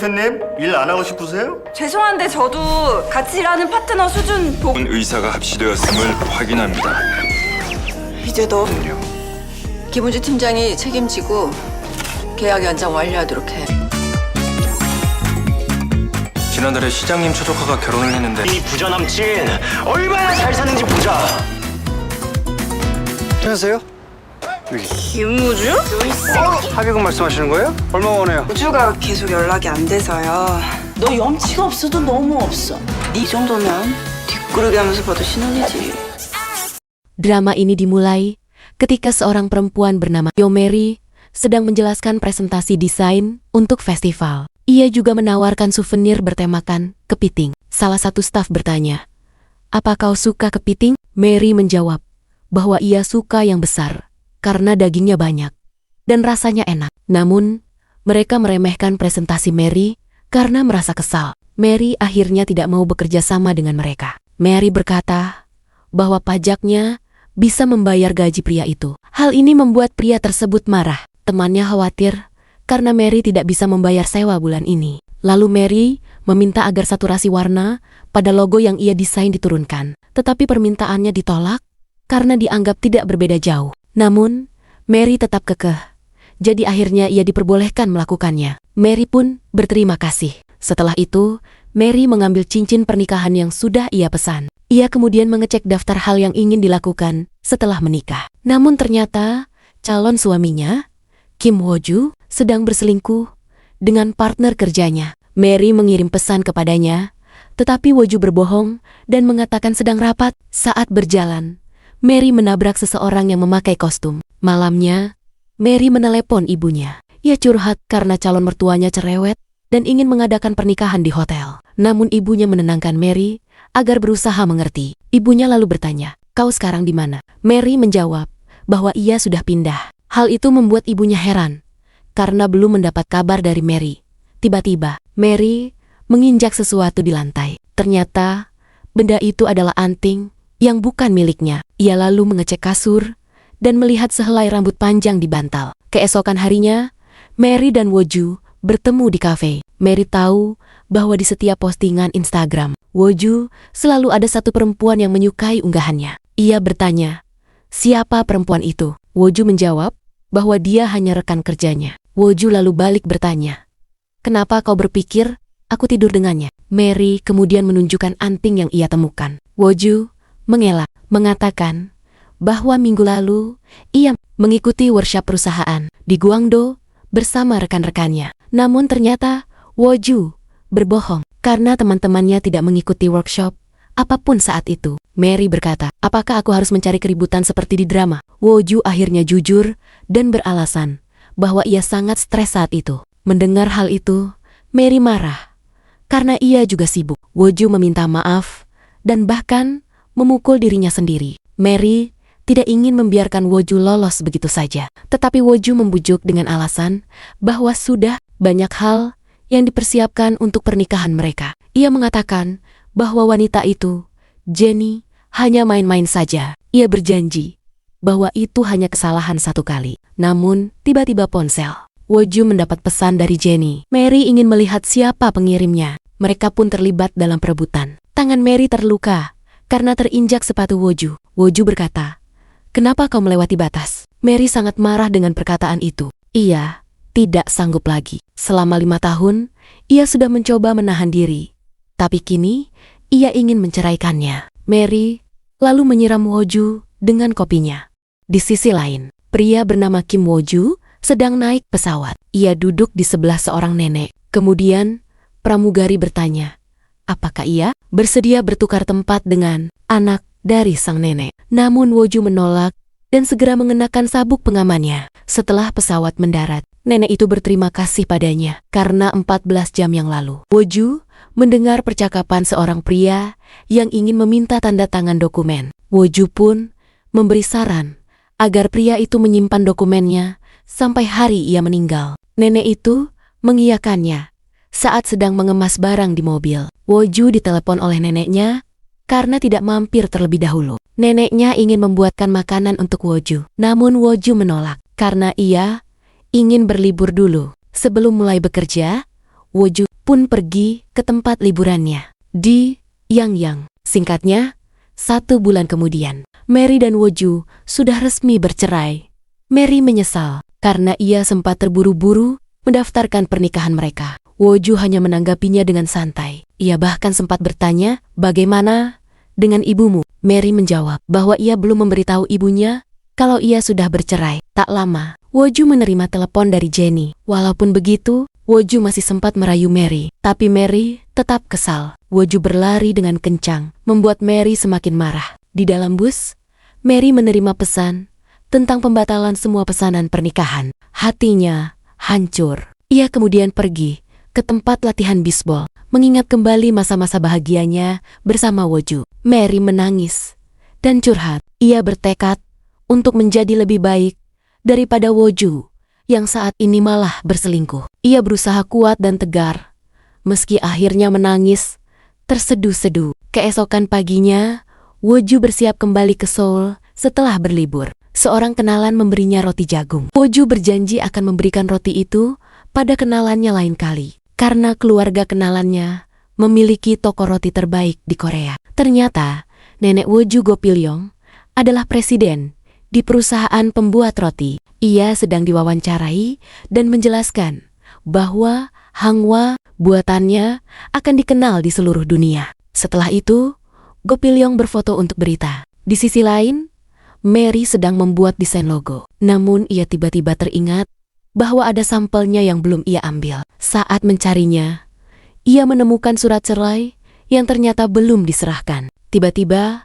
대표님, 일 안 하고 싶으세요? 죄송한데 저도 같이 일하는 파트너 수준 의사가 합치되었음을 확인합니다. 이제 너 김우주 팀장이 책임지고 계약 연장 완료하도록 해. 지난달에 시장님 최조카가 결혼을 했는데 이 부자 남친 얼마나 잘 사는지 보자. 안녕하세요. 김우주? 합의금 말씀하시는 거예요? 얼마 원해요? 우주가 계속 연락이 안 돼서요. 너 염치가 없어도 너무 없어. 네 정도면 뒷구르기 하면서 봐도 신혼이지. Drama ini dimulai ketika seorang perempuan bernama Yomeri sedang menjelaskan presentasi desain untuk festival. Ia juga menawarkan souvenir bertemakan kepiting. Salah satu staf bertanya, "Apa kau suka kepiting?" Mary menjawab bahwa ia suka yang besar karena dagingnya banyak dan rasanya enak. Namun, mereka meremehkan presentasi Mary karena merasa kesal. Mary akhirnya tidak mau bekerja sama dengan mereka. Mary berkata bahwa pajaknya bisa membayar gaji pria itu. Hal ini membuat pria tersebut marah. Temannya khawatir karena Mary tidak bisa membayar sewa bulan ini. Lalu Mary meminta agar saturasi warna pada logo yang ia desain diturunkan. Tetapi permintaannya ditolak karena dianggap tidak berbeda jauh. Namun, Mary tetap kekeh. Jadi akhirnya ia diperbolehkan melakukannya. Mary pun berterima kasih. Setelah itu, Mary mengambil cincin pernikahan yang sudah ia pesan. Ia kemudian mengecek daftar hal yang ingin dilakukan setelah menikah. Namun ternyata, calon suaminya, Kim Woju, sedang berselingkuh dengan partner kerjanya. Mary mengirim pesan kepadanya, tetapi Woju berbohong dan mengatakan sedang rapat. Saat berjalan, Mary menabrak seseorang yang memakai kostum. Malamnya, Mary menelepon ibunya. Ia curhat karena calon mertuanya cerewet dan ingin mengadakan pernikahan di hotel. Namun ibunya menenangkan Mary agar berusaha mengerti. Ibunya lalu bertanya, "Kau sekarang di mana?" Mary menjawab bahwa ia sudah pindah. Hal itu membuat ibunya heran karena belum mendapat kabar dari Mary. Tiba-tiba, Mary menginjak sesuatu di lantai. Ternyata, benda itu adalah anting yang bukan miliknya. Ia lalu mengecek kasur dan melihat sehelai rambut panjang di bantal. Keesokan harinya, Mary dan Woju bertemu di kafe. Mary tahu bahwa di setiap postingan Instagram, Woju selalu ada satu perempuan yang menyukai unggahannya. Ia bertanya, "Siapa perempuan itu?" Woju menjawab bahwa dia hanya rekan kerjanya. Woju lalu balik bertanya, "Kenapa kau berpikir aku tidur dengannya?" Mary kemudian menunjukkan anting yang ia temukan. Woju mengelak, mengatakan bahwa minggu lalu ia mengikuti workshop perusahaan di Guangdong bersama rekan-rekannya. Namun ternyata Woju berbohong karena teman-temannya tidak mengikuti workshop apapun saat itu. Mary berkata, "Apakah aku harus mencari keributan seperti di drama?" Woju akhirnya jujur dan beralasan bahwa ia sangat stres saat itu. Mendengar hal itu, Mary marah karena ia juga sibuk. Woju meminta maaf dan bahkan memukul dirinya sendiri. Mary tidak ingin membiarkan Woju lolos begitu saja. Tetapi Woju membujuk dengan alasan bahwa sudah banyak hal yang dipersiapkan untuk pernikahan mereka. Ia mengatakan bahwa wanita itu, Jenny, hanya main-main saja. Ia berjanji bahwa itu hanya kesalahan satu kali. Namun, tiba-tiba ponsel Woju mendapat pesan dari Jenny. Mary ingin melihat siapa pengirimnya. Mereka pun terlibat dalam perebutan. Tangan Mary terluka karena terinjak sepatu Woju. Woju berkata, "Kenapa kau melewati batas?" Mary sangat marah dengan perkataan itu. Ia tidak sanggup lagi. Selama 5 tahun, ia sudah mencoba menahan diri. Tapi kini, ia ingin menceraikannya. Mary lalu menyiram Woju dengan kopinya. Di sisi lain, pria bernama Kim Woju sedang naik pesawat. Ia duduk di sebelah seorang nenek. Kemudian, pramugari bertanya, apakah ia bersedia bertukar tempat dengan anak dari sang nenek. Namun Woju menolak dan segera mengenakan sabuk pengamannya. Setelah pesawat mendarat, nenek itu berterima kasih padanya karena 14 jam yang lalu Woju mendengar percakapan seorang pria yang ingin meminta tanda tangan dokumen. Woju pun memberi saran agar pria itu menyimpan dokumennya sampai hari ia meninggal. Nenek itu mengiyakannya saat sedang mengemas barang di mobil. Woju ditelepon oleh neneknya karena tidak mampir terlebih dahulu. Neneknya ingin membuatkan makanan untuk Woju. Namun Woju menolak karena ia ingin berlibur dulu. Sebelum mulai bekerja, Woju pun pergi ke tempat liburannya di Yangyang. Singkatnya, 1 bulan kemudian, Mary dan Woju sudah resmi bercerai. Mary menyesal karena ia sempat terburu-buru mendaftarkan pernikahan mereka. Woju hanya menanggapinya dengan santai. Ia bahkan sempat bertanya, "Bagaimana dengan ibumu?" Mary menjawab bahwa ia belum memberitahu ibunya kalau ia sudah bercerai. Tak lama, Woju menerima telepon dari Jenny. Walaupun begitu, Woju masih sempat merayu Mary. Tapi Mary tetap kesal. Woju berlari dengan kencang, membuat Mary semakin marah. Di dalam bus, Mary menerima pesan tentang pembatalan semua pesanan pernikahan. Hatinya hancur. Ia kemudian pergi ke tempat latihan bisbol, mengingat kembali masa-masa bahagianya bersama Woju. Mary menangis dan curhat. Ia bertekad untuk menjadi lebih baik daripada Woju yang saat ini malah berselingkuh. Ia berusaha kuat dan tegar, meski akhirnya menangis terseduh-seduh. Keesokan paginya, Woju bersiap kembali ke Seoul setelah berlibur. Seorang kenalan memberinya roti jagung. Woju berjanji akan memberikan roti itu pada kenalannya lain kali, karena keluarga kenalannya memiliki toko roti terbaik di Korea. Ternyata, nenek Woju Go Pilyong adalah presiden di perusahaan pembuat roti. Ia sedang diwawancarai dan menjelaskan bahwa hangwa buatannya akan dikenal di seluruh dunia. Setelah itu, Go Pilyong berfoto untuk berita. Di sisi lain, Mary sedang membuat desain logo. Namun ia tiba-tiba teringat bahwa ada sampelnya yang belum ia ambil. Saat mencarinya, ia menemukan surat cerai yang ternyata belum diserahkan. Tiba-tiba,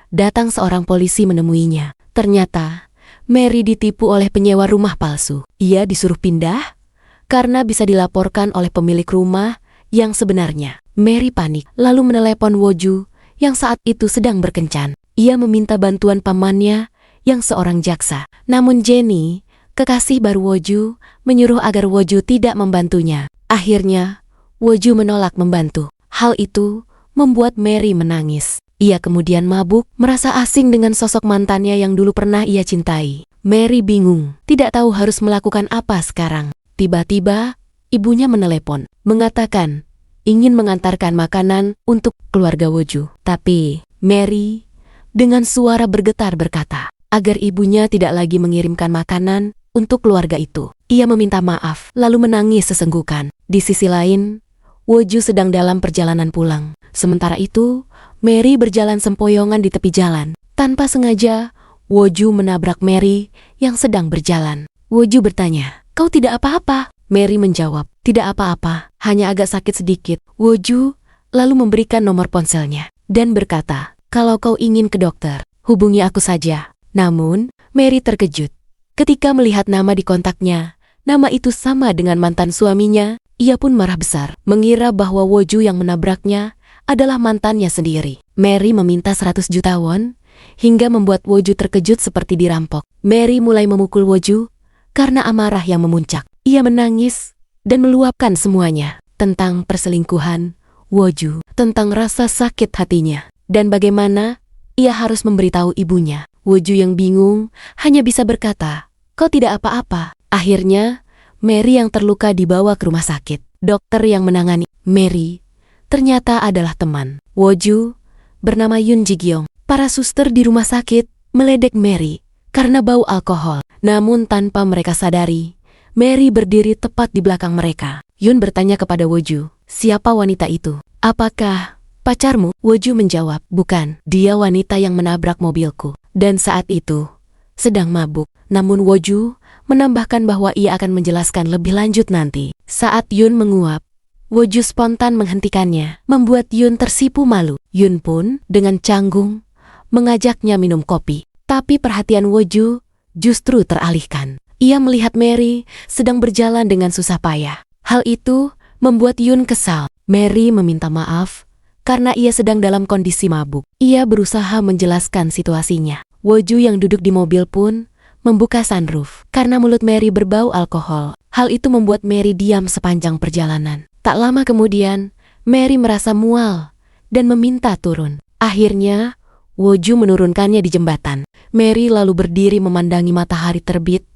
datang seorang polisi menemuinya. Ternyata, Mary ditipu oleh penyewa rumah palsu. Ia disuruh pindah karena bisa dilaporkan oleh pemilik rumah yang sebenarnya. Mary panik, lalu menelepon Woju yang saat itu sedang berkencan. Ia meminta bantuan pamannya yang seorang jaksa. Namun Jenny, kekasih baru Woju, menyuruh agar Woju tidak membantunya. Akhirnya, Woju menolak membantu. Hal itu membuat Mary menangis. Ia kemudian mabuk, merasa asing dengan sosok mantannya yang dulu pernah ia cintai. Mary bingung, tidak tahu harus melakukan apa sekarang. Tiba-tiba, ibunya menelepon, mengatakan ingin mengantarkan makanan untuk keluarga Woju. Tapi, Mary dengan suara bergetar berkata agar ibunya tidak lagi mengirimkan makanan untuk keluarga itu. Ia meminta maaf, lalu menangis sesenggukan. Di sisi lain, Woju sedang dalam perjalanan pulang. Sementara itu, Mary berjalan sempoyongan di tepi jalan. Tanpa sengaja, Woju menabrak Mary yang sedang berjalan. Woju bertanya, "Kau tidak apa-apa?" Mary menjawab, "Tidak apa-apa, hanya agak sakit sedikit." Woju lalu memberikan nomor ponselnya dan berkata, "Kalau kau ingin ke dokter, hubungi aku saja." Namun, Mary terkejut ketika melihat nama di kontaknya. Nama itu sama dengan mantan suaminya. Ia pun marah besar, mengira bahwa Woju yang menabraknya adalah mantannya sendiri. Mary meminta 100 juta won, hingga membuat Woju terkejut seperti dirampok. Mary mulai memukul Woju karena amarah yang memuncak. Ia menangis dan meluapkan semuanya tentang perselingkuhan Woju, tentang rasa sakit hatinya, dan bagaimana ia harus memberitahu ibunya. Woju yang bingung hanya bisa berkata, "Kau tidak apa-apa." Akhirnya, Mary yang terluka dibawa ke rumah sakit. Dokter yang menangani Mary ternyata adalah teman Woju bernama Yoon Ji-gyong. Para suster di rumah sakit meledek Mary karena bau alkohol. Namun tanpa mereka sadari, Mary berdiri tepat di belakang mereka. Yoon bertanya kepada Woju, "Siapa wanita itu? Apakah pacarmu?" Woju menjawab, "Bukan, dia wanita yang menabrak mobilku dan saat itu sedang mabuk." Namun Woju menambahkan bahwa ia akan menjelaskan lebih lanjut nanti. Saat Yoon menguap, Woju spontan menghentikannya, membuat Yoon tersipu malu. Yoon pun dengan canggung mengajaknya minum kopi. Tapi perhatian Woju justru teralihkan. Ia melihat Mary sedang berjalan dengan susah payah. Hal itu membuat Yoon kesal. Mary meminta maaf karena ia sedang dalam kondisi mabuk. Ia berusaha menjelaskan situasinya. Woju yang duduk di mobil pun membuka sunroof karena mulut Mary berbau alkohol. Hal itu membuat Mary diam sepanjang perjalanan. Tak lama kemudian, Mary merasa mual dan meminta turun. Akhirnya, Woju menurunkannya di jembatan. Mary lalu berdiri memandangi matahari terbit.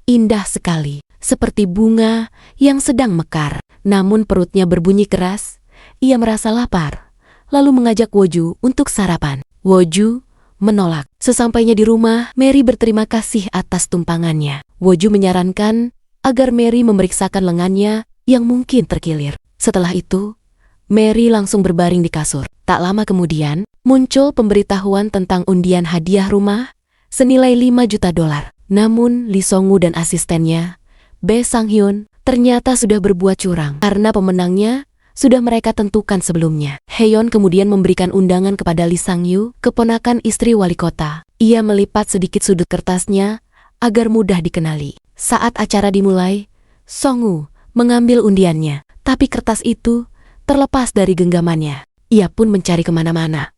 Indah sekali, seperti bunga yang sedang mekar. Namun perutnya berbunyi keras, ia merasa lapar, lalu mengajak Woju untuk sarapan. Woju menolak. Sesampainya di rumah, Mary berterima kasih atas tumpangannya. Woju menyarankan agar Mary memeriksakan lengannya yang mungkin terkilir. Setelah itu, Mary langsung berbaring di kasur. Tak lama kemudian, muncul pemberitahuan tentang undian hadiah rumah senilai $5 juta. Namun, Lee Song-woo dan asistennya, Bae Sang-hyun, ternyata sudah berbuat curang karena pemenangnya sudah mereka tentukan sebelumnya. Haeyeon kemudian memberikan undangan kepada Lee Sang-yu, keponakan istri wali kota. Ia melipat sedikit sudut kertasnya agar mudah dikenali. Saat acara dimulai, Song-woo mengambil undiannya, tapi kertas itu terlepas dari genggamannya. Ia pun mencari kemana-mana,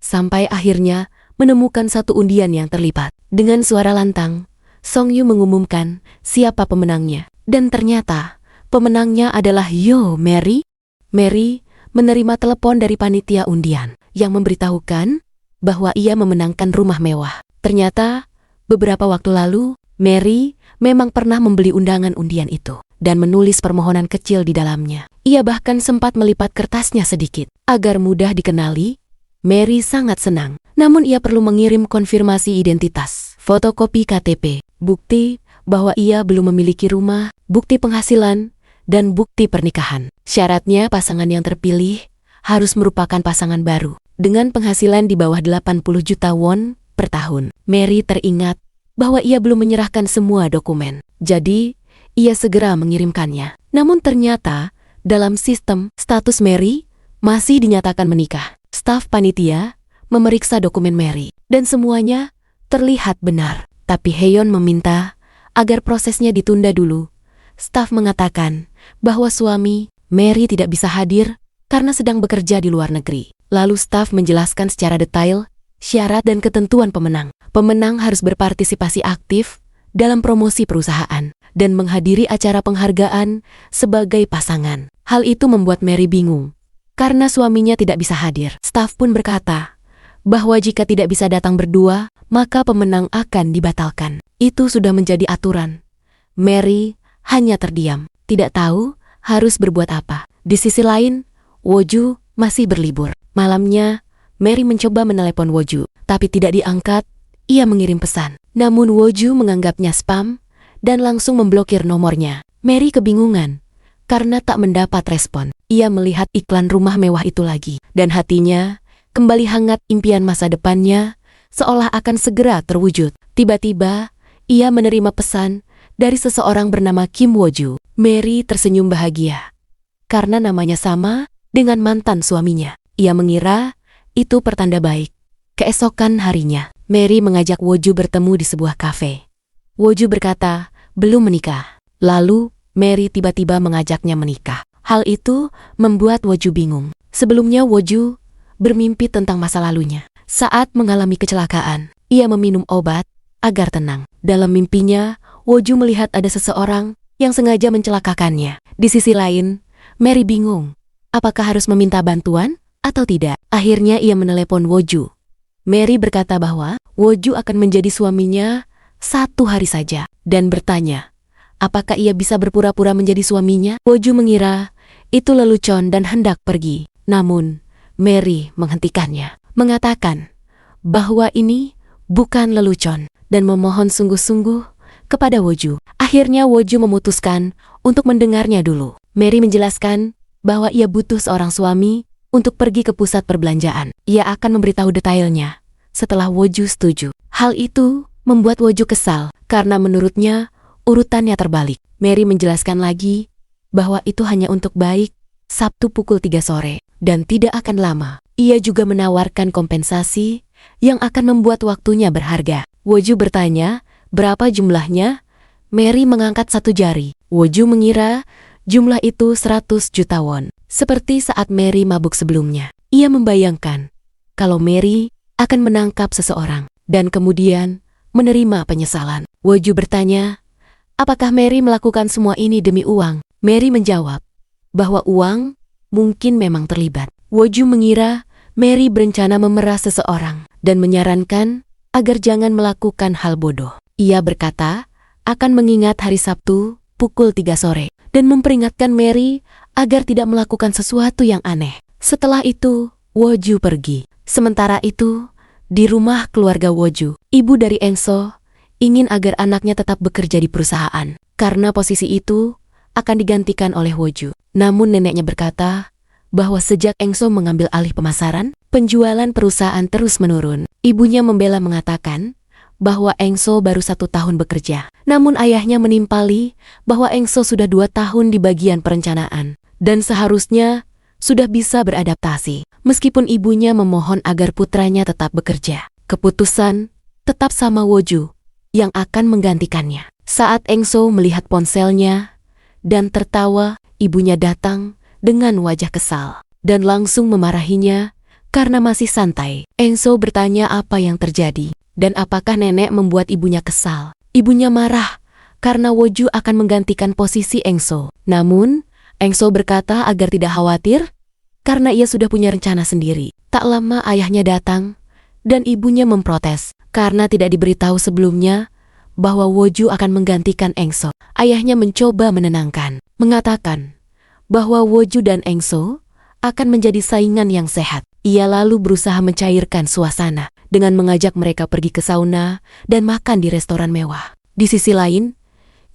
sampai akhirnya menemukan satu undian yang terlipat. Dengan suara lantang, Song-yu mengumumkan siapa pemenangnya. Dan ternyata, pemenangnya adalah Yo Mary. Mary menerima telepon dari panitia undian yang memberitahukan bahwa ia memenangkan rumah mewah. Ternyata, beberapa waktu lalu, Mary memang pernah membeli undangan undian itu dan menulis permohonan kecil di dalamnya. Ia bahkan sempat melipat kertasnya sedikit. Agar mudah dikenali, Mary sangat senang. Namun ia perlu mengirim konfirmasi identitas, fotokopi KTP, bukti bahwa ia belum memiliki rumah, bukti penghasilan, dan bukti pernikahan. Syaratnya pasangan yang terpilih harus merupakan pasangan baru dengan penghasilan di bawah 80 juta won per tahun. Mary teringat bahwa ia belum menyerahkan semua dokumen. Jadi, ia segera mengirimkannya. Namun ternyata, dalam sistem status Mary masih dinyatakan menikah. Staf panitia memeriksa dokumen Mary dan semuanya terlihat benar. Tapi Haeyeon meminta agar prosesnya ditunda dulu. Staf mengatakan bahwa suami Mary tidak bisa hadir karena sedang bekerja di luar negeri. Lalu staf menjelaskan secara detail syarat dan ketentuan pemenang. Pemenang harus berpartisipasi aktif dalam promosi perusahaan dan menghadiri acara penghargaan sebagai pasangan. Hal itu membuat Mary bingung karena suaminya tidak bisa hadir. Staf pun berkata bahwa jika tidak bisa datang berdua, maka pemenang akan dibatalkan. Itu sudah menjadi aturan. Mary hanya terdiam, tidak tahu harus berbuat apa. Di sisi lain, Woju masih berlibur. Malamnya, Mary mencoba menelepon Woju, tapi tidak diangkat. Ia mengirim pesan. Namun Woju menganggapnya spam dan langsung memblokir nomornya. Mary kebingungan karena tak mendapat respon. Ia melihat iklan rumah mewah itu lagi, dan hatinya kembali hangat. Impian masa depannya seolah akan segera terwujud. Tiba-tiba, ia menerima pesan dari seseorang bernama Kim Woju. Mary tersenyum bahagia karena namanya sama dengan mantan suaminya. Ia mengira itu pertanda baik. Keesokan harinya, Mary mengajak Woju bertemu di sebuah kafe. Woju berkata belum menikah. Lalu, Mary tiba-tiba mengajaknya menikah. Hal itu membuat Woju bingung. Sebelumnya Woju bermimpi tentang masa lalunya. Saat mengalami kecelakaan, ia meminum obat agar tenang. Dalam mimpinya, Woju melihat ada seseorang yang sengaja mencelakakannya. Di sisi lain, Mary bingung. Apakah harus meminta bantuan atau tidak? Akhirnya ia menelepon Woju. Mary berkata bahwa Woju akan menjadi suaminya 1 hari saja dan bertanya, apakah ia bisa berpura-pura menjadi suaminya? Woju mengira itu lelucon dan hendak pergi. Namun, Mary menghentikannya, mengatakan bahwa ini bukan lelucon dan memohon sungguh-sungguh kepada Woju. Akhirnya Woju memutuskan untuk mendengarnya dulu. Mary menjelaskan bahwa ia butuh seorang suami untuk pergi ke pusat perbelanjaan. Ia akan memberitahu detailnya setelah Woju setuju. Hal itu membuat Woju kesal karena menurutnya urutannya terbalik. Mary menjelaskan lagi bahwa itu hanya untuk baik Sabtu pukul 3 sore. Dan tidak akan lama, ia juga menawarkan kompensasi yang akan membuat waktunya berharga. Woju bertanya, berapa jumlahnya? Mary mengangkat 1 jari. Woju mengira jumlah itu 100 juta won. Seperti saat Mary mabuk sebelumnya. Ia membayangkan kalau Mary akan menangkap seseorang dan kemudian menerima penyesalan. Woju bertanya, apakah Mary melakukan semua ini demi uang? Mary menjawab bahwa uang mungkin memang terlibat. Woju mengira Mary berencana memeras seseorang dan menyarankan agar jangan melakukan hal bodoh. Ia berkata akan mengingat hari Sabtu pukul 3 sore dan memperingatkan Mary agar tidak melakukan sesuatu yang aneh. Setelah itu, Woju pergi. Sementara itu, di rumah keluarga Woju, ibu dari Engso ingin agar anaknya tetap bekerja di perusahaan, karena posisi itu akan digantikan oleh Woju. Namun neneknya berkata bahwa sejak Engso mengambil alih pemasaran, penjualan perusahaan terus menurun. Ibunya membela mengatakan bahwa Engso baru 1 tahun bekerja. Namun ayahnya menimpali bahwa Engso sudah 2 tahun di bagian perencanaan dan seharusnya sudah bisa beradaptasi. Meskipun ibunya memohon agar putranya tetap bekerja, keputusan tetap sama Woju yang akan menggantikannya. Saat Engso melihat ponselnya dan tertawa, ibunya datang dengan wajah kesal dan langsung memarahinya karena masih santai. Engso bertanya apa yang terjadi dan apakah nenek membuat ibunya kesal. Ibunya marah karena Woju akan menggantikan posisi Engso. Namun, Engso berkata agar tidak khawatir karena ia sudah punya rencana sendiri. Tak lama ayahnya datang dan ibunya memprotes karena tidak diberitahu sebelumnya bahwa Woju akan menggantikan Engso. Ayahnya mencoba menenangkan, mengatakan bahwa Woju dan Engso akan menjadi saingan yang sehat. Ia lalu berusaha mencairkan suasana dengan mengajak mereka pergi ke sauna dan makan di restoran mewah. Di sisi lain,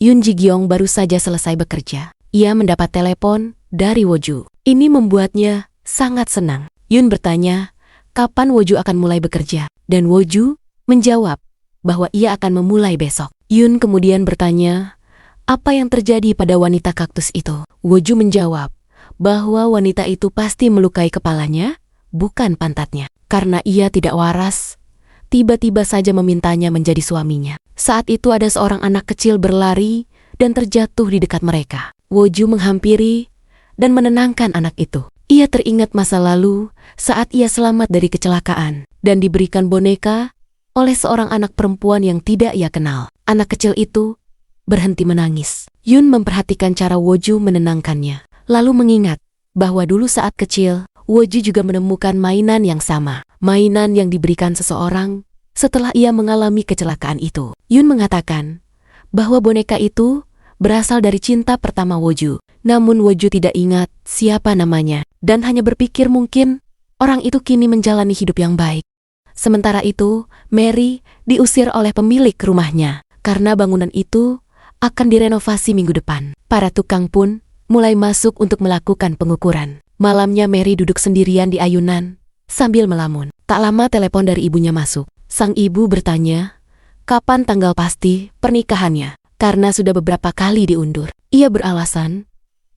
Yoon Ji-gyong baru saja selesai bekerja. Ia mendapat telepon dari Woju. Ini membuatnya sangat senang. Yoon bertanya, kapan Woju akan mulai bekerja? Dan Woju menjawab bahwa ia akan memulai besok. Yoon kemudian bertanya, apa yang terjadi pada wanita kaktus itu? Woju menjawab bahwa wanita itu pasti melukai kepalanya, bukan pantatnya. Karena ia tidak waras, tiba-tiba saja memintanya menjadi suaminya. Saat itu ada seorang anak kecil berlari dan terjatuh di dekat mereka. Woju menghampiri dan menenangkan anak itu. Ia teringat masa lalu saat ia selamat dari kecelakaan dan diberikan boneka oleh seorang anak perempuan yang tidak ia kenal. Anak kecil itu berhenti menangis. Yoon memperhatikan cara Woju menenangkannya, lalu mengingat bahwa dulu saat kecil, Woju juga menemukan mainan yang sama. Mainan yang diberikan seseorang setelah ia mengalami kecelakaan itu. Yoon mengatakan bahwa boneka itu berasal dari cinta pertama Woju. Namun Woju tidak ingat siapa namanya dan hanya berpikir mungkin orang itu kini menjalani hidup yang baik. Sementara itu, Mary diusir oleh pemilik rumahnya karena bangunan itu akan direnovasi minggu depan. Para tukang pun mulai masuk untuk melakukan pengukuran. Malamnya Mary duduk sendirian di ayunan sambil melamun. Tak lama telepon dari ibunya masuk. Sang ibu bertanya, kapan tanggal pasti pernikahannya? Karena sudah beberapa kali diundur. Ia beralasan,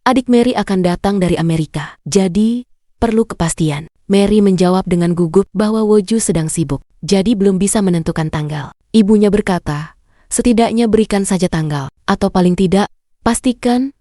adik Mary akan datang dari Amerika, jadi perlu kepastian. Mary menjawab dengan gugup bahwa Woju sedang sibuk, jadi belum bisa menentukan tanggal. Ibunya berkata, setidaknya berikan saja tanggal, atau paling tidak, pastikan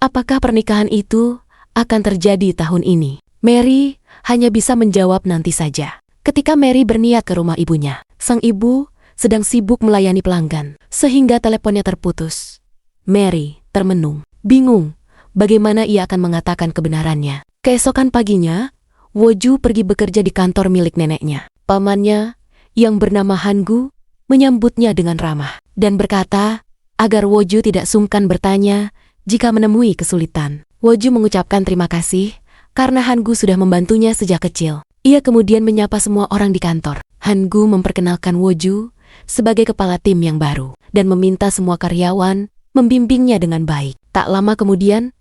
apakah pernikahan itu akan terjadi tahun ini. Mary hanya bisa menjawab nanti saja. Ketika Mary berniat ke rumah ibunya, sang ibu sedang sibuk melayani pelanggan, sehingga teleponnya terputus. Mary termenung, bingung bagaimana ia akan mengatakan kebenarannya. Keesokan paginya, Woju pergi bekerja di kantor milik neneknya. Pamannya, yang bernama Han-gu, menyambutnya dengan ramah dan berkata agar Woju tidak sungkan bertanya jika menemui kesulitan. Woju mengucapkan terima kasih karena Han-gu sudah membantunya sejak kecil. Ia kemudian menyapa semua orang di kantor. Han-gu memperkenalkan Woju sebagai kepala tim yang baru dan meminta semua karyawan membimbingnya dengan baik. Tak lama kemudian,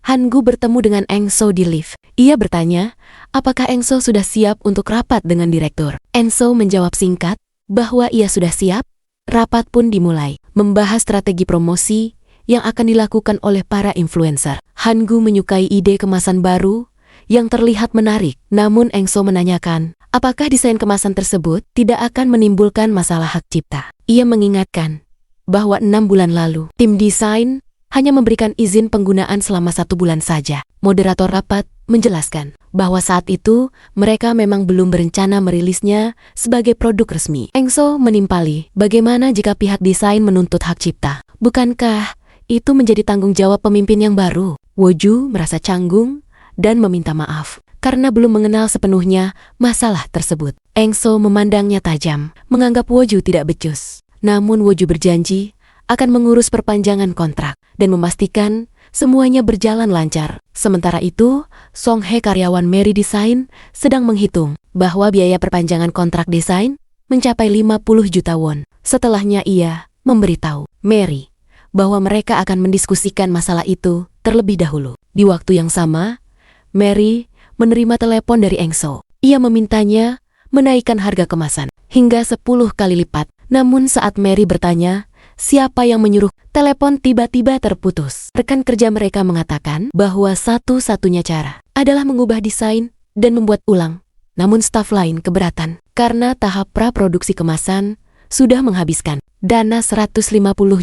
Han-gu bertemu dengan Engso di lift. Ia bertanya, apakah Engso sudah siap untuk rapat dengan direktur? Engso menjawab singkat bahwa ia sudah siap. Rapat pun dimulai, membahas strategi promosi yang akan dilakukan oleh para influencer. Han-gu menyukai ide kemasan baru yang terlihat menarik. Namun Engso menanyakan, apakah desain kemasan tersebut tidak akan menimbulkan masalah hak cipta? Ia mengingatkan bahwa 6 bulan lalu, tim desain hanya memberikan izin penggunaan selama 1 bulan saja. Moderator rapat menjelaskan bahwa saat itu mereka memang belum berencana merilisnya sebagai produk resmi. Engso menimpali, bagaimana jika pihak desain menuntut hak cipta? Bukankah itu menjadi tanggung jawab pemimpin yang baru? Woju merasa canggung dan meminta maaf karena belum mengenal sepenuhnya masalah tersebut. Engso memandangnya tajam, menganggap Woju tidak becus. Namun Woju berjanji akan mengurus perpanjangan kontrak dan memastikan semuanya berjalan lancar. Sementara itu, Song Hye karyawan Mary Design sedang menghitung bahwa biaya perpanjangan kontrak desain mencapai 50 juta won. Setelahnya ia memberitahu Mary bahwa mereka akan mendiskusikan masalah itu terlebih dahulu. Di waktu yang sama, Mary menerima telepon dari Eng So. Ia memintanya menaikkan harga kemasan hingga 10 kali lipat. Namun saat Mary bertanya siapa yang menyuruh, telepon tiba-tiba terputus. Rekan kerja mereka mengatakan bahwa satu-satunya cara adalah mengubah desain dan membuat ulang. Namun staf lain keberatan karena tahap praproduksi kemasan sudah menghabiskan dana 150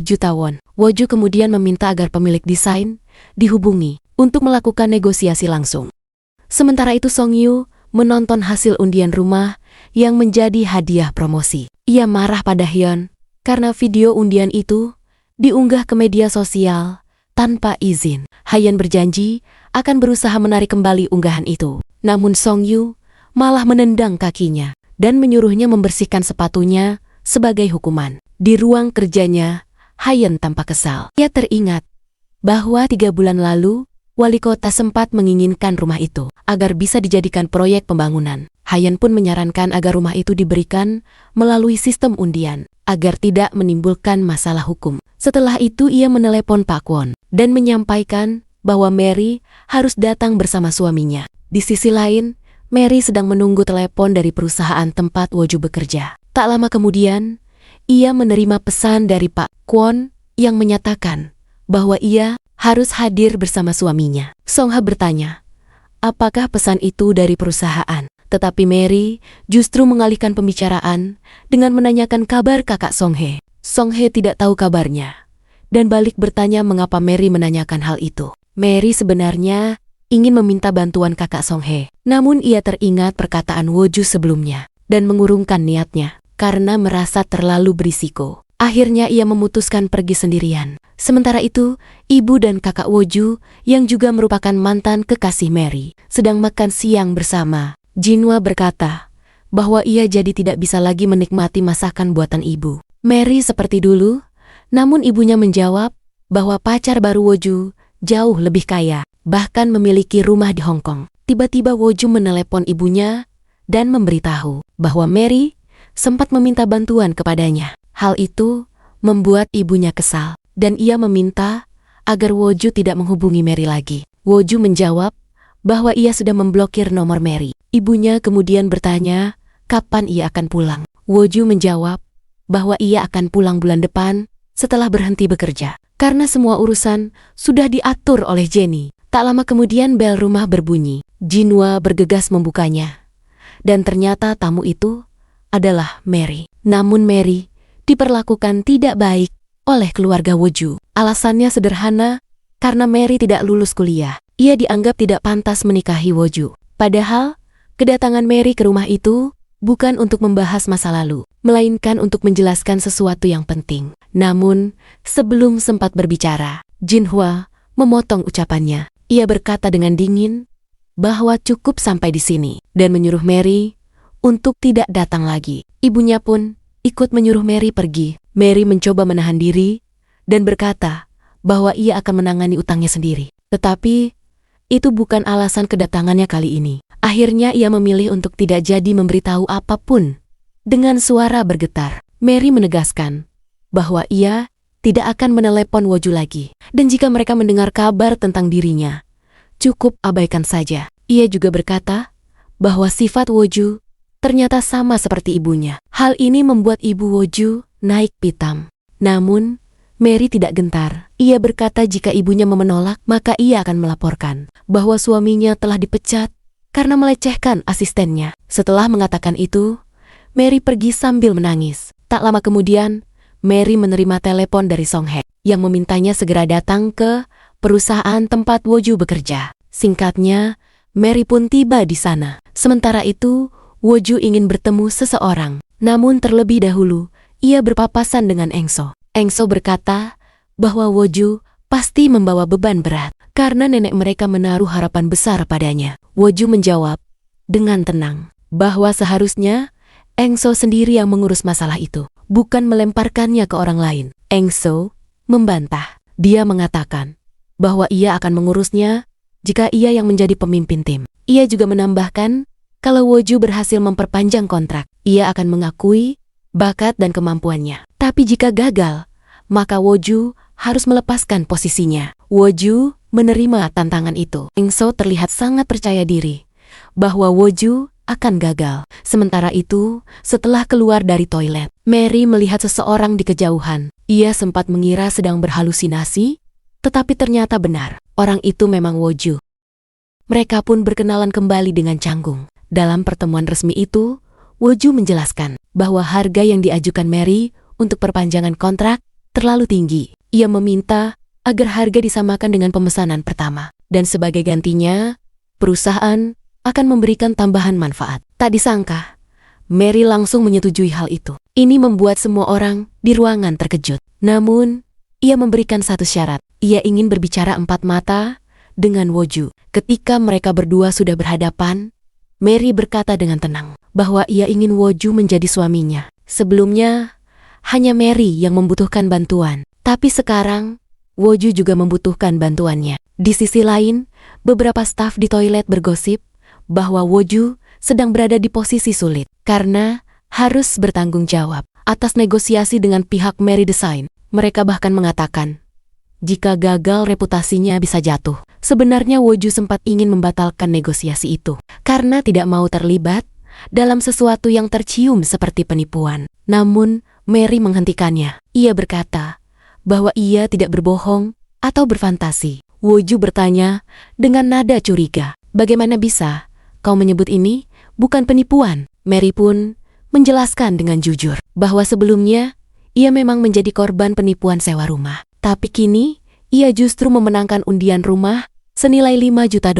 juta won. Woju kemudian meminta agar pemilik desain dihubungi untuk melakukan negosiasi langsung. Sementara itu Song Yu menonton hasil undian rumah yang menjadi hadiah promosi. Ia marah pada Hyun karena video undian itu diunggah ke media sosial tanpa izin. Hyun berjanji akan berusaha menarik kembali unggahan itu. Namun Song Yu malah menendang kakinya dan menyuruhnya membersihkan sepatunya sebagai hukuman. Di ruang kerjanya, Hyun tampak kesal. Ia teringat bahwa 3 bulan lalu wali kota sempat menginginkan rumah itu agar bisa dijadikan proyek pembangunan. Hyun pun menyarankan agar rumah itu diberikan melalui sistem undian agar tidak menimbulkan masalah hukum. Setelah itu ia menelepon Pak Kwon dan menyampaikan bahwa Mary harus datang bersama suaminya. Di sisi lain, Mary sedang menunggu telepon dari perusahaan tempat Woju bekerja. Tak lama kemudian, ia menerima pesan dari Pak Kwon yang menyatakan bahwa ia harus hadir bersama suaminya. Song Ha bertanya, apakah pesan itu dari perusahaan? Tetapi Mary justru mengalihkan pembicaraan dengan menanyakan kabar kakak Song Hye. Song Hye tidak tahu kabarnya dan balik bertanya mengapa Mary menanyakan hal itu. Mary sebenarnya ingin meminta bantuan kakak Song Hye. Namun ia teringat perkataan Woju sebelumnya dan mengurungkan niatnya karena merasa terlalu berisiko. Akhirnya ia memutuskan pergi sendirian. Sementara itu, ibu dan kakak Woju yang juga merupakan mantan kekasih Mary sedang makan siang bersama. Jinwa berkata bahwa ia jadi tidak bisa lagi menikmati masakan buatan ibu. Mary seperti dulu, namun ibunya menjawab bahwa pacar baru Woju jauh lebih kaya, bahkan memiliki rumah di Hong Kong. Tiba-tiba Woju menelepon ibunya dan memberitahu bahwa Mary sempat meminta bantuan kepadanya. Hal itu membuat ibunya kesal dan ia meminta agar Woju tidak menghubungi Mary lagi. Woju menjawab bahwa ia sudah memblokir nomor Mary. Ibunya kemudian bertanya kapan ia akan pulang. Woju menjawab bahwa ia akan pulang bulan depan setelah berhenti bekerja karena semua urusan sudah diatur oleh Jenny. Tak lama kemudian bel rumah berbunyi. Jinwa bergegas membukanya dan ternyata tamu itu adalah Mary. Namun Mary diperlakukan tidak baik oleh keluarga Woju. Alasannya sederhana, karena Mary tidak lulus kuliah. Ia dianggap tidak pantas menikahi Woju. Padahal, kedatangan Mary ke rumah itu bukan untuk membahas masa lalu, melainkan untuk menjelaskan sesuatu yang penting. Namun, sebelum sempat berbicara, Jinhwa memotong ucapannya. Ia berkata dengan dingin bahwa cukup sampai di sini dan menyuruh Mary untuk tidak datang lagi. Ibunya pun ikut menyuruh Mary pergi. Mary mencoba menahan diri dan berkata bahwa ia akan menangani utangnya sendiri. Tetapi itu bukan alasan kedatangannya kali ini. Akhirnya ia memilih untuk tidak jadi memberitahu apapun. Dengan suara bergetar, Mary menegaskan bahwa ia tidak akan menelepon Woju lagi. Dan jika mereka mendengar kabar tentang dirinya, cukup abaikan saja. Ia juga berkata bahwa sifat Woju ternyata sama seperti ibunya. Hal ini membuat ibu Woju naik pitam. Namun, Mary tidak gentar. Ia berkata jika ibunya menolak, maka ia akan melaporkan bahwa suaminya telah dipecat karena melecehkan asistennya. Setelah mengatakan itu, Mary pergi sambil menangis. Tak lama kemudian, Mary menerima telepon dari Song Hye yang memintanya segera datang ke perusahaan tempat Woju bekerja. Singkatnya, Mary pun tiba di sana. Sementara itu, Woju ingin bertemu seseorang. Namun terlebih dahulu, ia berpapasan dengan Eng So. Eng So berkata bahwa Woju pasti membawa beban berat karena nenek mereka menaruh harapan besar padanya. Woju menjawab dengan tenang bahwa seharusnya Eng So sendiri yang mengurus masalah itu, bukan melemparkannya ke orang lain. Eng So membantah. Dia mengatakan bahwa ia akan mengurusnya jika ia yang menjadi pemimpin tim. Ia juga menambahkan kalau Woju berhasil memperpanjang kontrak, ia akan mengakui bakat dan kemampuannya. Tapi jika gagal, maka Woju harus melepaskan posisinya. Woju menerima tantangan itu. Eng So terlihat sangat percaya diri bahwa Woju akan gagal. Sementara itu, setelah keluar dari toilet, Mary melihat seseorang di kejauhan. Ia sempat mengira sedang berhalusinasi, tetapi ternyata benar. Orang itu memang Woju. Mereka pun berkenalan kembali dengan canggung. Dalam pertemuan resmi itu, Woju menjelaskan bahwa harga yang diajukan Mary untuk perpanjangan kontrak terlalu tinggi. Ia meminta agar harga disamakan dengan pemesanan pertama. Dan sebagai gantinya, perusahaan akan memberikan tambahan manfaat. Tak disangka, Mary langsung menyetujui hal itu. Ini membuat semua orang di ruangan terkejut. Namun, ia memberikan satu syarat. Ia ingin berbicara empat mata dengan Woju. Ketika mereka berdua sudah berhadapan, Mary berkata dengan tenang bahwa ia ingin Woju menjadi suaminya. Sebelumnya, hanya Mary yang membutuhkan bantuan. Tapi sekarang, Woju juga membutuhkan bantuannya. Di sisi lain, beberapa staf di toilet bergosip bahwa Woju sedang berada di posisi sulit karena harus bertanggung jawab atas negosiasi dengan pihak Mary Design. Mereka bahkan mengatakan, jika gagal reputasinya bisa jatuh. Sebenarnya Woju sempat ingin membatalkan negosiasi itu karena tidak mau terlibat dalam sesuatu yang tercium seperti penipuan. Namun, Mary menghentikannya. Ia berkata bahwa ia tidak berbohong atau berfantasi. Woju bertanya dengan nada curiga, "Bagaimana bisa kau menyebut ini bukan penipuan?" Mary pun menjelaskan dengan jujur bahwa sebelumnya ia memang menjadi korban penipuan sewa rumah. Tapi kini ia justru memenangkan undian rumah senilai $5 juta.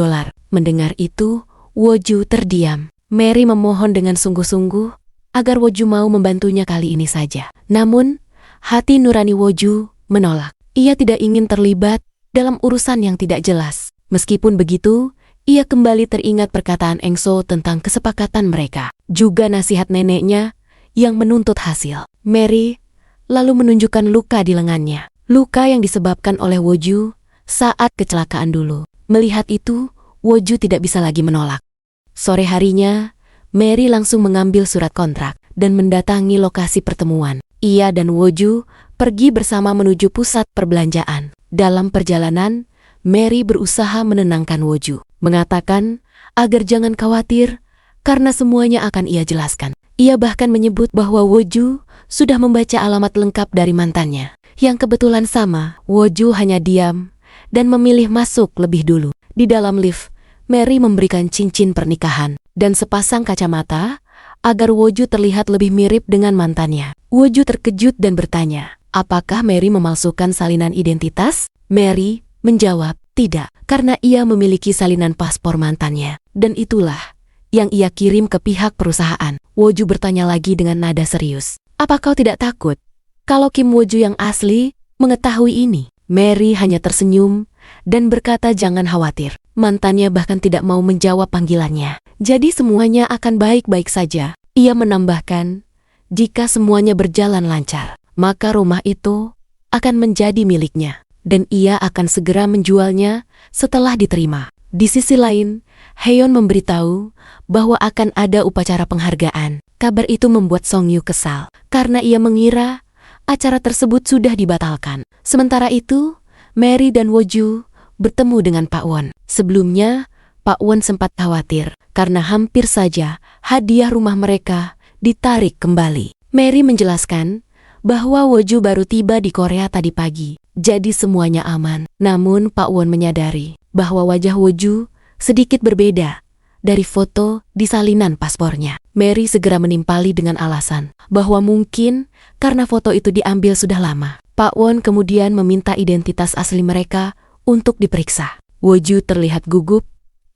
Mendengar itu, Woju terdiam. Mary memohon dengan sungguh-sungguh agar Woju mau membantunya kali ini saja. Namun, hati nurani Woju menolak. Ia tidak ingin terlibat dalam urusan yang tidak jelas. Meskipun begitu, ia kembali teringat perkataan Eng So tentang kesepakatan mereka. Juga nasihat neneknya yang menuntut hasil. Mary lalu menunjukkan luka di lengannya. Luka yang disebabkan oleh Woju saat kecelakaan dulu. Melihat itu, Woju tidak bisa lagi menolak. Sore harinya, Mary langsung mengambil surat kontrak dan mendatangi lokasi pertemuan. Ia dan Woju pergi bersama menuju pusat perbelanjaan. Dalam perjalanan, Mary berusaha menenangkan Woju, mengatakan agar jangan khawatir karena semuanya akan ia jelaskan. Ia bahkan menyebut bahwa Woju sudah membaca alamat lengkap dari mantannya. Yang kebetulan sama, Woju hanya diam dan memilih masuk lebih dulu. Di dalam lift, Mary memberikan cincin pernikahan dan sepasang kacamata agar Woju terlihat lebih mirip dengan mantannya. Woju terkejut dan bertanya, apakah Mary memalsukan salinan identitas? Mary menjawab, tidak, karena ia memiliki salinan paspor mantannya. Dan itulah yang ia kirim ke pihak perusahaan. Woju bertanya lagi dengan nada serius, apa kau tidak takut kalau Kim Woju yang asli mengetahui ini? Mary hanya tersenyum dan berkata jangan khawatir. Mantannya bahkan tidak mau menjawab panggilannya. Jadi semuanya akan baik-baik saja. Ia menambahkan, jika semuanya berjalan lancar, maka rumah itu akan menjadi miliknya. Dan ia akan segera menjualnya setelah diterima. Di sisi lain, Haeyeon memberitahu bahwa akan ada upacara penghargaan. Kabar itu membuat Song Yu kesal karena ia mengira acara tersebut sudah dibatalkan. Sementara itu, Mary dan Woju bertemu dengan Pak Won. Sebelumnya, Pak Won sempat khawatir karena hampir saja hadiah rumah mereka ditarik kembali. Mary menjelaskan bahwa Woju baru tiba di Korea tadi pagi, jadi semuanya aman. Namun Pak Won menyadari bahwa wajah Woju sedikit berbeda dari foto di salinan paspornya. Mary segera menimpali dengan alasan bahwa mungkin karena foto itu diambil sudah lama. Pak Won kemudian meminta identitas asli mereka untuk diperiksa. Woju terlihat gugup,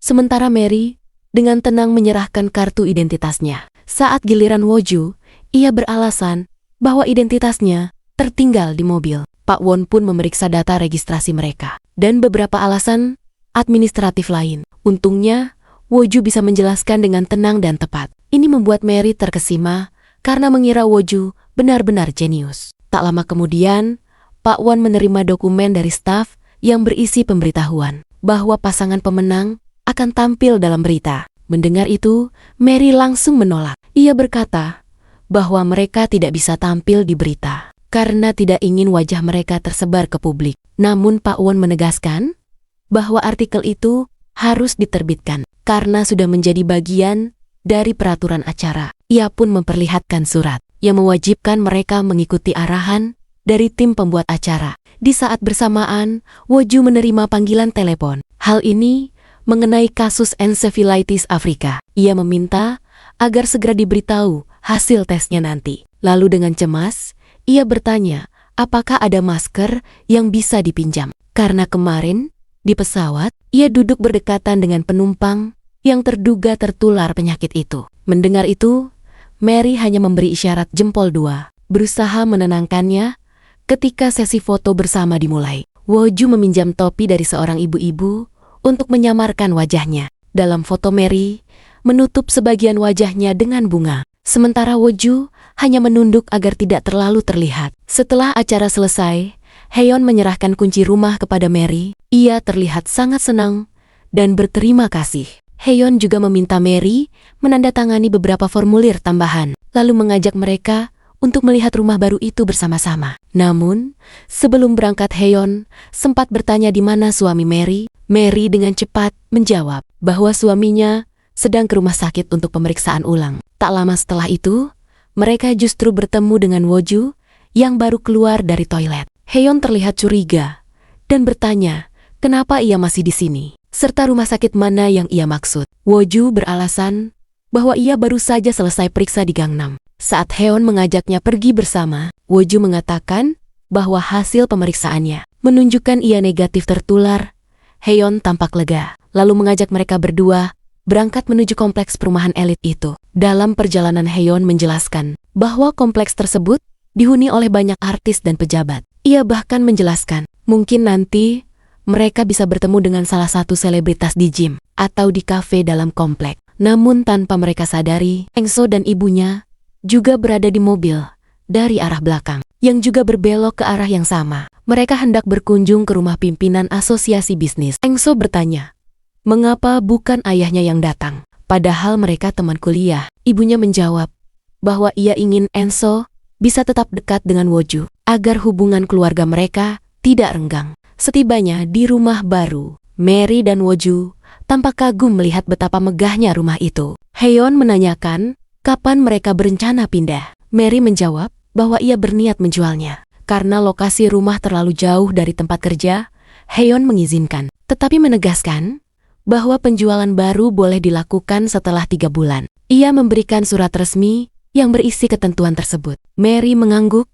sementara Mary dengan tenang menyerahkan kartu identitasnya. Saat giliran Woju, ia beralasan bahwa identitasnya tertinggal di mobil. Pak Won pun memeriksa data registrasi mereka dan beberapa alasan administratif lain. Untungnya, Woju bisa menjelaskan dengan tenang dan tepat. Ini membuat Mary terkesima karena mengira Woju benar-benar jenius. Tak lama kemudian, Pak Won menerima dokumen dari staf yang berisi pemberitahuan bahwa pasangan pemenang akan tampil dalam berita. Mendengar itu, Mary langsung menolak. Ia berkata bahwa mereka tidak bisa tampil di berita karena tidak ingin wajah mereka tersebar ke publik. Namun Pak Won menegaskan bahwa artikel itu harus diterbitkan karena sudah menjadi bagian dari peraturan acara. Ia pun memperlihatkan surat yang mewajibkan mereka mengikuti arahan dari tim pembuat acara. Di saat bersamaan, Woju menerima panggilan telepon. Hal ini mengenai kasus encephalitis Afrika. Ia meminta agar segera diberitahu hasil tesnya nanti. Lalu dengan cemas, ia bertanya apakah ada masker yang bisa dipinjam. Karena kemarin, di pesawat, ia duduk berdekatan dengan penumpang yang terduga tertular penyakit itu. Mendengar itu, Mary hanya memberi isyarat jempol 2, berusaha menenangkannya ketika sesi foto bersama dimulai. Woju meminjam topi dari seorang ibu-ibu untuk menyamarkan wajahnya. Dalam foto Mary, menutup sebagian wajahnya dengan bunga. Sementara Woju hanya menunduk agar tidak terlalu terlihat. Setelah acara selesai, Haeyeon menyerahkan kunci rumah kepada Mary. Ia terlihat sangat senang dan berterima kasih. Haeyeon juga meminta Mary menandatangani beberapa formulir tambahan, lalu mengajak mereka untuk melihat rumah baru itu bersama-sama. Namun, sebelum berangkat Haeyeon sempat bertanya di mana suami Mary. Mary dengan cepat menjawab bahwa suaminya sedang ke rumah sakit untuk pemeriksaan ulang. Tak lama setelah itu, mereka justru bertemu dengan Woju yang baru keluar dari toilet. Haeyeon terlihat curiga dan bertanya kenapa ia masih di sini, serta rumah sakit mana yang ia maksud. Woju beralasan bahwa ia baru saja selesai periksa di Gangnam. Saat Haeyeon mengajaknya pergi bersama, Woju mengatakan bahwa hasil pemeriksaannya menunjukkan ia negatif tertular. Haeyeon tampak lega, lalu mengajak mereka berdua berangkat menuju kompleks perumahan elit itu. Dalam perjalanan Haeyeon menjelaskan bahwa kompleks tersebut dihuni oleh banyak artis dan pejabat. Ia bahkan menjelaskan mungkin nanti mereka bisa bertemu dengan salah satu selebritas di gym atau di kafe dalam komplek. Namun tanpa mereka sadari, Engso dan ibunya juga berada di mobil dari arah belakang yang juga berbelok ke arah yang sama. Mereka hendak berkunjung ke rumah pimpinan asosiasi bisnis. Engso bertanya, mengapa bukan ayahnya yang datang? Padahal mereka teman kuliah. Ibunya menjawab bahwa ia ingin Engso bisa tetap dekat dengan Woju agar hubungan keluarga mereka tidak renggang. Setibanya di rumah baru, Mary dan Woju tampak kagum melihat betapa megahnya rumah itu. Haeyeon menanyakan kapan mereka berencana pindah. Mary menjawab bahwa ia berniat menjualnya. Karena lokasi rumah terlalu jauh dari tempat kerja, Haeyeon mengizinkan, tetapi menegaskan bahwa penjualan baru boleh dilakukan setelah 3 bulan. Ia memberikan surat resmi yang berisi ketentuan tersebut. Mary mengangguk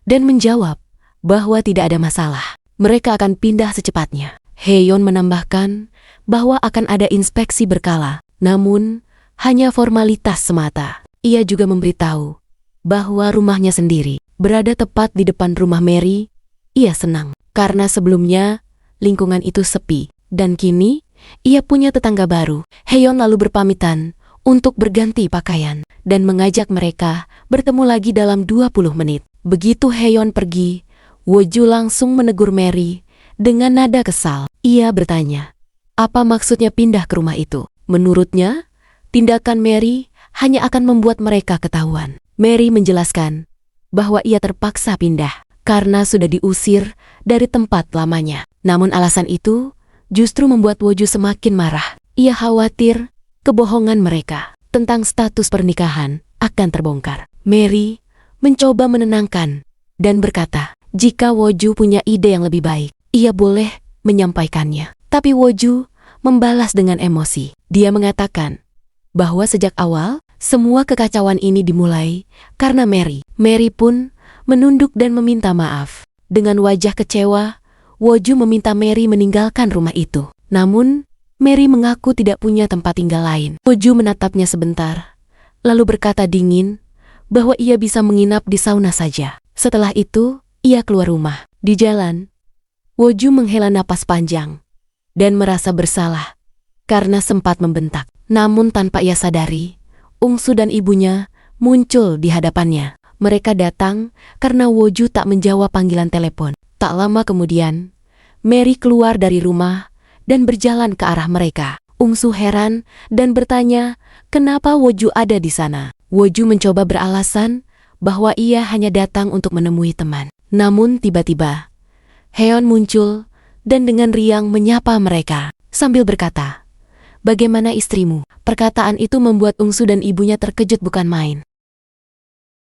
dan menjawab bahwa tidak ada masalah. Mereka akan pindah secepatnya. Haeyeon menambahkan bahwa akan ada inspeksi berkala, namun hanya formalitas semata. Ia juga memberitahu bahwa rumahnya sendiri berada tepat di depan rumah Mary. Ia senang karena sebelumnya lingkungan itu sepi dan kini ia punya tetangga baru. Haeyeon lalu berpamitan untuk berganti pakaian dan mengajak mereka bertemu lagi dalam 20 menit. Begitu Haeyeon pergi, Woju langsung menegur Mary dengan nada kesal. Ia bertanya, apa maksudnya pindah ke rumah itu? Menurutnya, tindakan Mary hanya akan membuat mereka ketahuan. Mary menjelaskan bahwa ia terpaksa pindah karena sudah diusir dari tempat lamanya. Namun alasan itu justru membuat Woju semakin marah. Ia khawatir kebohongan mereka tentang status pernikahan akan terbongkar. Mary mencoba menenangkan dan berkata, jika Woju punya ide yang lebih baik, ia boleh menyampaikannya. Tapi Woju membalas dengan emosi. Dia mengatakan bahwa sejak awal semua kekacauan ini dimulai karena Mary. Mary pun menunduk dan meminta maaf. Dengan wajah kecewa, Woju meminta Mary meninggalkan rumah itu. Namun, Mary mengaku tidak punya tempat tinggal lain. Woju menatapnya sebentar, lalu berkata dingin bahwa ia bisa menginap di sauna saja. Setelah itu, ia keluar rumah. Di jalan, Woju menghela napas panjang dan merasa bersalah karena sempat membentak. Namun tanpa ia sadari, Ungsu dan ibunya muncul di hadapannya. Mereka datang karena Woju tak menjawab panggilan telepon. Tak lama kemudian, Mary keluar dari rumah dan berjalan ke arah mereka. Ungsu heran dan bertanya kenapa Woju ada di sana. Woju mencoba beralasan bahwa ia hanya datang untuk menemui teman. Namun tiba-tiba, Heon muncul dan dengan riang menyapa mereka sambil berkata, "Bagaimana istrimu?" Perkataan itu membuat Ungsu dan ibunya terkejut bukan main.